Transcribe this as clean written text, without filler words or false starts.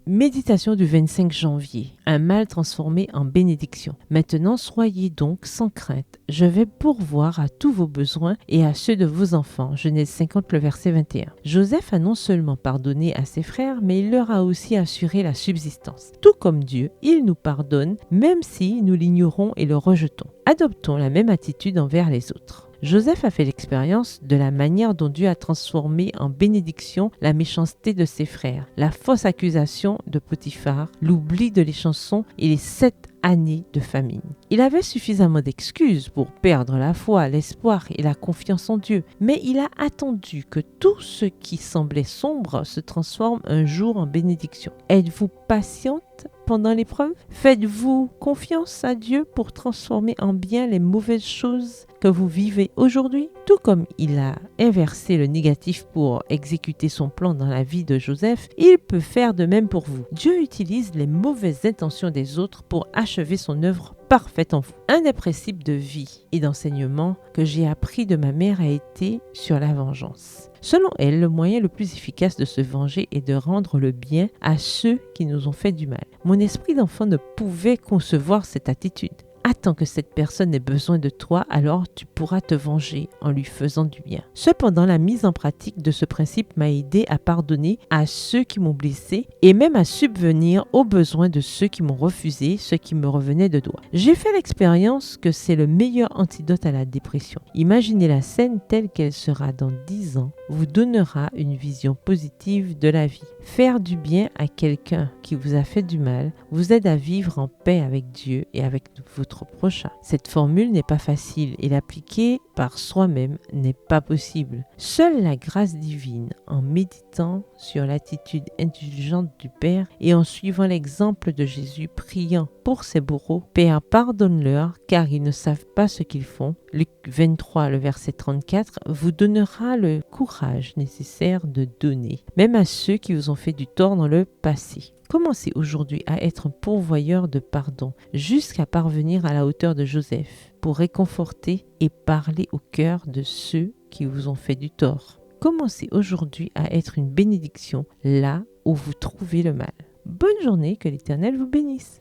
Méditation du 25 janvier. Un mal transformé en bénédiction. Maintenant, soyez donc sans crainte. Je vais pourvoir à tous vos besoins et à ceux de vos enfants. Genèse 50, le verset 21. Joseph a non seulement pardonné à ses frères, mais il leur a aussi assuré la subsistance. Tout comme Dieu, il nous pardonne, même si nous l'ignorons et le rejetons. Adoptons la même attitude envers les autres. Joseph a fait l'expérience de la manière dont Dieu a transformé en bénédiction la méchanceté de ses frères, la fausse accusation de Potiphar, l'oubli de les chansons et les 7 années de famine. Il avait suffisamment d'excuses pour perdre la foi, l'espoir et la confiance en Dieu, mais il a attendu que tout ce qui semblait sombre se transforme un jour en bénédiction. Êtes-vous patiente pendant l'épreuve? Faites-vous confiance à Dieu pour transformer en bien les mauvaises choses que vous vivez aujourd'hui? Tout comme il a inversé le négatif pour exécuter son plan dans la vie de Joseph, il peut faire de même pour vous. Dieu utilise les mauvaises intentions des autres pour achever son œuvre parfaite en vous. Un des principes de vie et d'enseignement que j'ai appris de ma mère a été sur la vengeance. Selon elle, le moyen le plus efficace de se venger est de rendre le bien à ceux qui nous ont fait du mal. Mon esprit d'enfant ne pouvait concevoir cette attitude. Attends que cette personne ait besoin de toi, alors tu pourras te venger en lui faisant du bien. Cependant, la mise en pratique de ce principe m'a aidé à pardonner à ceux qui m'ont blessé et même à subvenir aux besoins de ceux qui m'ont refusé ce qui me revenait de droit. J'ai fait l'expérience que c'est le meilleur antidote à la dépression. Imaginez la scène telle qu'elle sera dans 10 ans vous donnera une vision positive de la vie. Faire du bien à quelqu'un qui vous a fait du mal vous aide à vivre en paix avec Dieu et avec votre prochain. Cette formule n'est pas facile et l'appliquer par soi-même n'est pas possible. Seule la grâce divine, en méditant sur l'attitude indulgente du Père et en suivant l'exemple de Jésus priant pour ses bourreaux, Père, pardonne-leur car ils ne savent pas ce qu'ils font. Luc 23, le verset 34, vous donnera le courage nécessaire de donner, même à ceux qui vous ont fait du tort dans le passé. Commencez aujourd'hui à être un pourvoyeur de pardon jusqu'à parvenir à la hauteur de Joseph pour réconforter et parler au cœur de ceux qui vous ont fait du tort. Commencez aujourd'hui à être une bénédiction là où vous trouvez le mal. Bonne journée, que l'Éternel vous bénisse.